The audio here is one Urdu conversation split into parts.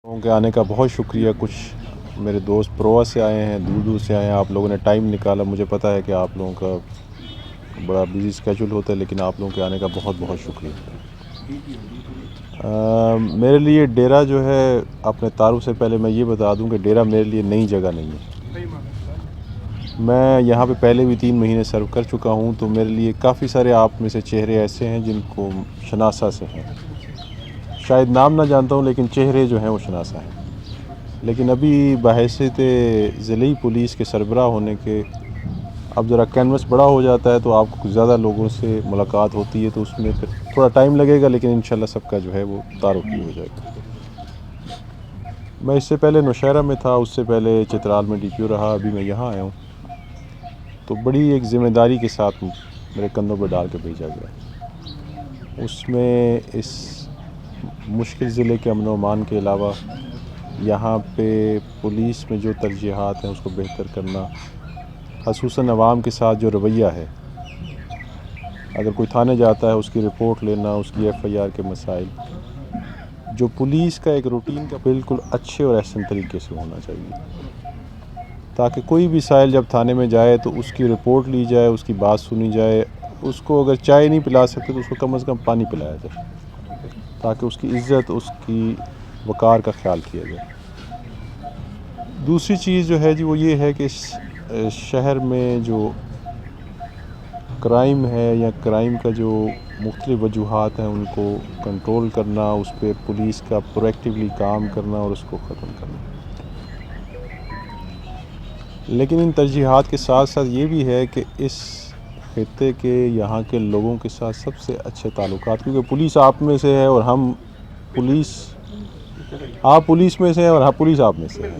لوگوں کے آنے کا بہت شکریہ. کچھ میرے دوست پروا سے آئے ہیں, دور دور سے آئے ہیں. آپ لوگوں نے ٹائم نکالا. مجھے پتہ ہے کہ آپ لوگوں کا بڑا بزی اسکیجول ہوتا ہے, لیکن آپ لوگوں کے آنے کا بہت بہت شکریہ. میرے لیے ڈیرہ جو ہے, اپنے تعارف سے پہلے میں یہ بتا دوں کہ ڈیرہ میرے لیے نئی جگہ نہیں ہے. میں یہاں پہ پہلے بھی 3 مہینے سرو کر چکا ہوں, تو میرے لیے کافی سارے آپ میں سے چہرے ایسے ہیں جن کو شناسا سے ہیں. شاید نام نہ جانتا ہوں, لیکن چہرے جو ہیں وہ شناسا ہیں. لیکن ابھی بحیثیت ضلعی پولیس کے سربراہ ہونے کے اب ذرا کینوس بڑا ہو جاتا ہے, تو آپ کو زیادہ لوگوں سے ملاقات ہوتی ہے, تو اس میں پھر تھوڑا ٹائم لگے گا, لیکن انشاءاللہ سب کا جو ہے وہ تعارف بھی ہو جائے گا. میں اس سے پہلے نوشہرہ میں تھا, اس سے پہلے چترال میں DPO رہا, ابھی میں یہاں آیا ہوں. تو بڑی ایک ذمہ داری کے ساتھ میرے کندھوں پہ ڈال کے بھیجا گیا. اس میں اس مشکل ضلع کے امن و امان کے علاوہ یہاں پہ پولیس میں جو ترجیحات ہیں اس کو بہتر کرنا, خصوصاً عوام کے ساتھ جو رویہ ہے, اگر کوئی تھانے جاتا ہے اس کی رپورٹ لینا, اس کی FIR کے مسائل, جو پولیس کا ایک روٹین کا بالکل اچھے اور احسن طریقے سے ہونا چاہیے, تاکہ کوئی بھی سائل جب تھانے میں جائے تو اس کی رپورٹ لی جائے, اس کی بات سنی جائے. اس کو اگر چائے نہیں پلا سکتے تو اس کو کم از کم پانی پلایا جائے, تاکہ اس کی عزت, اس کی وقار کا خیال کیا جائے. دوسری چیز جو ہے جی وہ یہ ہے کہ اس شہر میں جو کرائم ہے یا کرائم کا جو مختلف وجوہات ہیں ان کو کنٹرول کرنا, اس پہ پولیس کا پرویکٹیولی کام کرنا اور اس کو ختم کرنا. لیکن ان ترجیحات کے ساتھ ساتھ یہ بھی ہے کہ اس خطے کے یہاں کے لوگوں کے ساتھ سب سے اچھے تعلقات, کیونکہ پولیس آپ میں سے ہے اور ہم پولیس, آپ پولیس میں سے ہیں اور پولیس آپ میں سے ہے,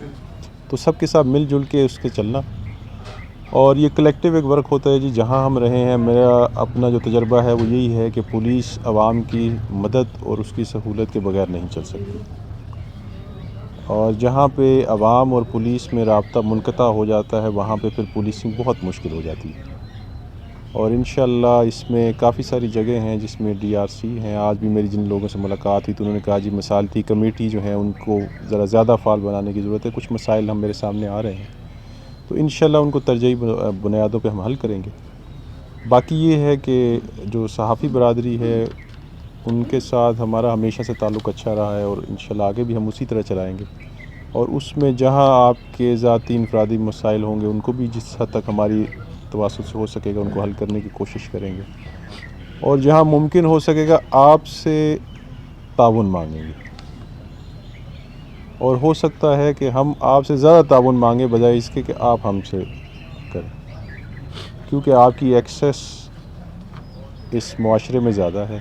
تو سب کے ساتھ مل جل کے اس کے چلنا. اور یہ کلیکٹیو ایک ورک ہوتا ہے جی, جہاں ہم رہے ہیں. میرا اپنا جو تجربہ ہے وہ یہی ہے کہ پولیس عوام کی مدد اور اس کی سہولت کے بغیر نہیں چل سکتی, اور جہاں پہ عوام اور پولیس میں رابطہ منقطع ہو جاتا ہے وہاں پہ پھر پولیسنگ بہت مشکل ہو جاتی ہے. اور انشاءاللہ اس میں کافی ساری جگہیں ہیں جس میں DRC ہیں. آج بھی میری جن لوگوں سے ملاقات ہوئی تو انہوں نے کہا جی مصالحتی کمیٹی جو ہیں ان کو ذرا زیادہ فعال بنانے کی ضرورت ہے. کچھ مسائل ہم میرے سامنے آ رہے ہیں, تو انشاءاللہ ان کو ترجیحی بنیادوں پہ ہم حل کریں گے. باقی یہ ہے کہ جو صحافی برادری ہے ان کے ساتھ ہمارا ہمیشہ سے تعلق اچھا رہا ہے, اور انشاءاللہ آگے بھی ہم اسی طرح چلائیں گے. اور اس میں جہاں آپ کے ذاتی انفرادی مسائل ہوں گے ان کو بھی جس حد تک ہماری تواسط سے ہو سکے گا ان کو حل کرنے کی کوشش کریں گے, اور جہاں ممکن ہو سکے گا آپ سے تعاون مانگیں گے. اور ہو سکتا ہے کہ ہم آپ سے زیادہ تعاون مانگیں بجائے اس کے کہ آپ ہم سے کریں, کیونکہ آپ کی ایکسیس اس معاشرے میں زیادہ ہے.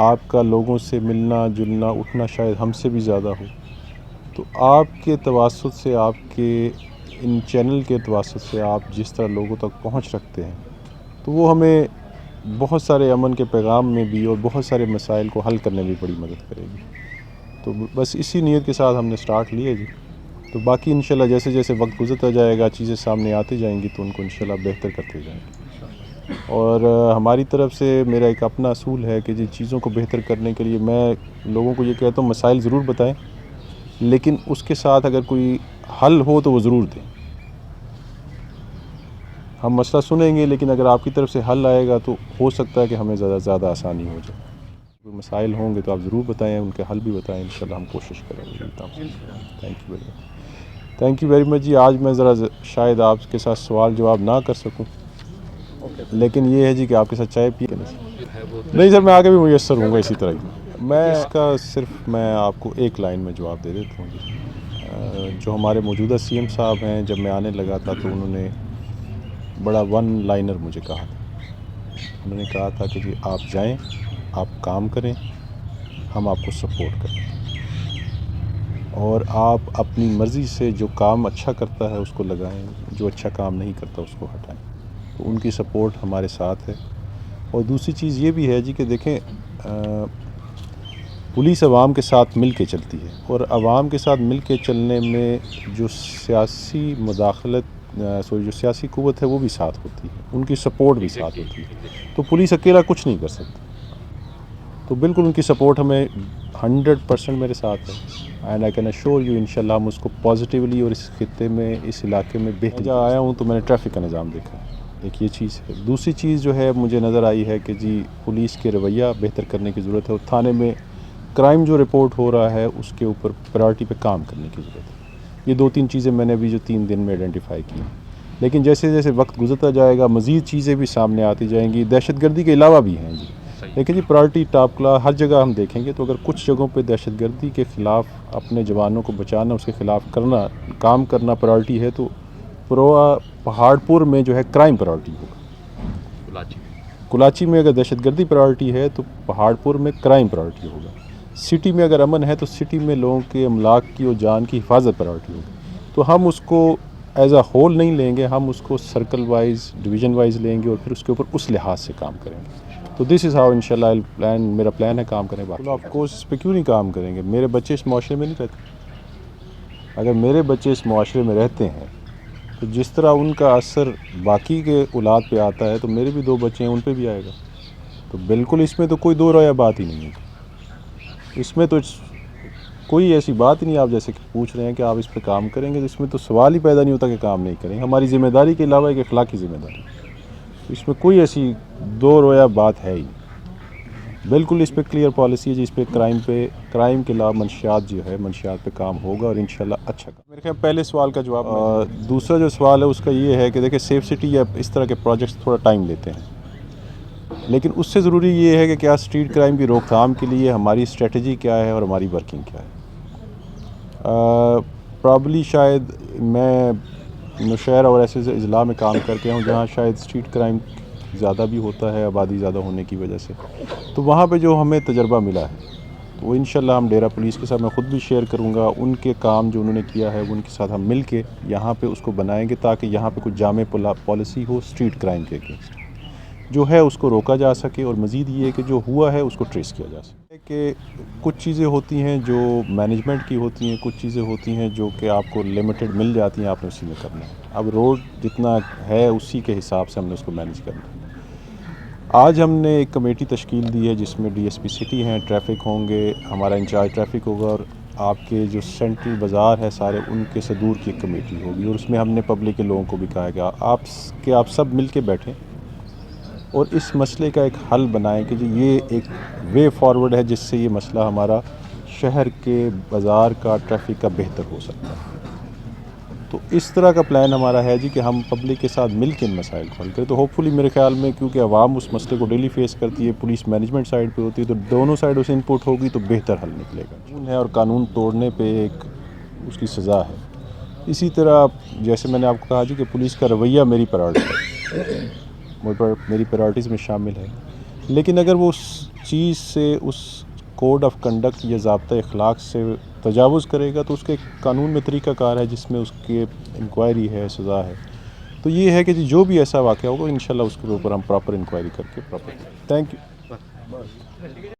آپ کا لوگوں سے ملنا جلنا اٹھنا شاید ہم سے بھی زیادہ ہو, تو آپ کے تواسط سے, آپ کے ان چینل کے تواسط سے آپ جس طرح لوگوں تک پہنچ رکھتے ہیں, تو وہ ہمیں بہت سارے امن کے پیغام میں بھی اور بہت سارے مسائل کو حل کرنے میں بڑی مدد کرے گی. تو بس اسی نیت کے ساتھ ہم نے سٹارٹ لی ہے جی. تو باقی انشاءاللہ جیسے جیسے وقت گزرتا جائے گا, چیزیں سامنے آتی جائیں گی, تو ان کو انشاءاللہ بہتر کرتے جائیں گے. اور ہماری طرف سے میرا ایک اپنا اصول ہے کہ جی چیزوں کو بہتر کرنے کے لیے میں لوگوں کو یہ کہتا ہوں مسائل ضرور بتائیں, لیکن اس کے ساتھ اگر کوئی حل ہو تو وہ ضرور دیں. ہم مسئلہ سنیں گے, لیکن اگر آپ کی طرف سے حل آئے گا تو ہو سکتا ہے کہ ہمیں زیادہ آسانی ہو جائے. کوئی مسائل ہوں گے تو آپ ضرور بتائیں, ان کے حل بھی بتائیں, انشاءاللہ ہم کوشش کریں گے. تھینک یو ویری مچ جی. آج میں ذرا شاید آپ کے ساتھ سوال جواب نہ کر سکوں, لیکن یہ ہے جی کہ آپ کے ساتھ چائے پی نہیں سر, میں آگے بھی میسر ہوں گا اسی طرح ہی. میں اس کا صرف میں آپ کو ایک لائن میں جواب دے دیتا ہوں جی. جو ہمارے موجودہ CM صاحب ہیں, جب میں آنے لگا تھا تو انہوں نے بڑا ون لائنر مجھے کہا تھا. انہوں نے کہا تھا کہ جی آپ جائیں, آپ کام کریں, ہم آپ کو سپورٹ کریں, اور آپ اپنی مرضی سے جو کام اچھا کرتا ہے اس کو لگائیں, جو اچھا کام نہیں کرتا اس کو ہٹائیں. تو ان کی سپورٹ ہمارے ساتھ ہے. اور دوسری چیز یہ بھی ہے جی کہ دیکھیں پولیس عوام کے ساتھ مل کے چلتی ہے, اور عوام کے ساتھ مل کے چلنے میں جو سیاسی مداخلت جو سیاسی قوت ہے وہ بھی ساتھ ہوتی ہے, ان کی سپورٹ بھی ساتھ ہوتی ہے. تو پولیس اکیلا کچھ نہیں کر سکتی, تو بالکل ان کی سپورٹ ہمیں 100% میرے ساتھ ہے and I can ensure you انشاءاللہ ہم اس کو پازیٹیولی اور اس خطے میں اس علاقے میں بہتر جہاں آیا ہوں تو میں نے ٹریفک کا نظام دیکھا، ایک یہ چیز ہے۔ دوسری چیز جو ہے مجھے نظر آئی ہے کہ جی پولیس کے رویہ بہتر کرنے کی ضرورت ہے اور تھانے میں کرائم جو رپورٹ ہو رہا ہے اس کے اوپر پرائورٹی پہ کام کرنے کی ضرورت ہے۔ یہ 2-3 چیزیں میں نے ابھی جو 3 دن میں آئیڈینٹیفائی کی ہیں، لیکن جیسے جیسے وقت گزرتا جائے گا مزید چیزیں بھی سامنے آتی جائیں گی۔ دہشت گردی کے علاوہ بھی ہیں جی، لیکن جی پرائورٹی ٹاپ کلاس ہر جگہ ہم دیکھیں گے تو اگر کچھ جگہوں پہ دہشت گردی کے خلاف اپنے جوانوں کو بچانا، اس کے خلاف کرنا، کام کرنا پرائورٹی ہے تو پہاڑ پور میں جو ہے کرائم پرائورٹی ہوگا۔ کلاچی میں اگر دہشت گردی پرائورٹی ہے تو پہاڑ پور میں کرائم پرائورٹی ہوگا۔ سٹی میں اگر امن ہے تو سٹی میں لوگوں کے املاک کی اور جان کی حفاظت پرائورٹی ہوگی۔ تو ہم اس کو ایز اے ہول نہیں لیں گے، ہم اس کو سرکل وائز، ڈویژن وائز لیں گے اور پھر اس کے اوپر اس لحاظ سے کام کریں گے۔ تو دس از ہاؤ انشاءاللہ میرا پلان ہے کام کرنے کا۔ آف کورس اس پہ کیوں نہیں کام کریں گے؟ میرے بچے اس معاشرے میں نہیں رہتے۔ اگر میرے بچے اس معاشرے میں رہتے ہیں تو جس طرح ان کا اثر باقی کے اولاد پہ آتا ہے تو میرے بھی 2 بچے ہیں ان پہ بھی آئے گا۔ تو بالکل اس میں تو کوئی دو رائے بات ہی نہیں ہے، اس میں تو کوئی ایسی بات ہی نہیں۔ آپ جیسے کہ پوچھ رہے ہیں کہ آپ اس پہ کام کریں گے تو اس میں تو سوال ہی پیدا نہیں ہوتا کہ کام نہیں کریں گے۔ ہماری ذمہ داری کے علاوہ ایک اخلاقی ذمہ داری، اس میں کوئی ایسی دو رویہ بات ہے ہی نہیں۔ بالکل اس پہ کلیئر پالیسی ہے جی، اس پہ کرائم کے علاوہ منشیات جو ہے، منشیات پہ کام ہوگا اور انشاءاللہ اچھا کام۔ میرے خیال پہلے سوال کا جواب دوسرا جو سوال ہے اس کا یہ ہے کہ دیکھیں سیف سٹی یا اس طرح کے پروجیکٹس تھوڑا ٹائم لیتے ہیں، لیکن اس سے ضروری یہ ہے کہ کیا اسٹریٹ کرائم کی روک تھام کے لیے ہماری اسٹریٹجی کیا ہے اور ہماری ورکنگ کیا ہے۔ پرابلی شاید میں نوشہر اور ایسے اضلاع میں کام کر کے ہوں جہاں شاید اسٹریٹ کرائم زیادہ بھی ہوتا ہے آبادی زیادہ ہونے کی وجہ سے، تو وہاں پہ جو ہمیں تجربہ ملا ہے تو وہ انشاءاللہ ہم ڈیرہ پولیس کے ساتھ میں خود بھی شیئر کروں گا، ان کے کام جو انہوں نے کیا ہے وہ ان کے ساتھ ہم مل کے یہاں پہ اس کو بنائیں گے تاکہ یہاں پہ کچھ جامع پالیسی ہو اسٹریٹ کرائم کے اگینسٹ، جو ہے اس کو روکا جا سکے اور مزید یہ کہ جو ہوا ہے اس کو ٹریس کیا جا سکے۔ کہ کچھ چیزیں ہوتی ہیں جو مینجمنٹ کی ہوتی ہیں، کچھ چیزیں ہوتی ہیں جو کہ آپ کو لمیٹڈ مل جاتی ہیں، آپ نے اسی میں کرنا ہے۔ اب روڈ جتنا ہے اسی کے حساب سے ہم نے اس کو مینیج کرنا ہے۔ آج ہم نے ایک کمیٹی تشکیل دی ہے جس میں ڈی ایس پی سٹی ہیں، ٹریفک ہوں گے، ہمارا انچارج ٹریفک ہوگا اور آپ کے جو سینٹرل بازار ہے سارے ان کے صدور کی ایک کمیٹی ہوگی، اور اس میں ہم نے پبلک کے لوگوں کو بھی کہا کہ آپ سب مل کے بیٹھیں اور اس مسئلے کا ایک حل بنائیں کہ جی یہ ایک وے فارورڈ ہے جس سے یہ مسئلہ ہمارا شہر کے بازار کا ٹریفک کا بہتر ہو سکتا ہے۔ تو اس طرح کا پلان ہمارا ہے جی کہ ہم پبلک کے ساتھ مل کے ان مسائل کو حل کریں۔ تو ہوپ فلی میرے خیال میں کیونکہ عوام اس مسئلے کو ڈیلی فیس کرتی ہے، پولیس مینجمنٹ سائڈ پہ ہوتی ہے، تو دونوں سائڈوں سے انپٹ ہوگی تو بہتر حل نکلے گا۔ قانون ہے اور قانون توڑنے پہ ایک اس کی سزا ہے۔ اسی طرح جیسے میں نے آپ کو کہا جی کہ پولیس کا رویہ میری پرائورٹیز میں شامل ہے، لیکن اگر وہ اس چیز سے، اس کوڈ آف کنڈکٹ یا ضابطۂ اخلاق سے تجاوز کرے گا تو اس کے قانون میں طریقہ کار ہے جس میں اس کے انکوائری ہے، سزا ہے۔ تو یہ ہے کہ جو بھی ایسا واقعہ ہوگا انشاءاللہ اس کے اوپر ہم پراپر انکوائری کر کے تھینک یو۔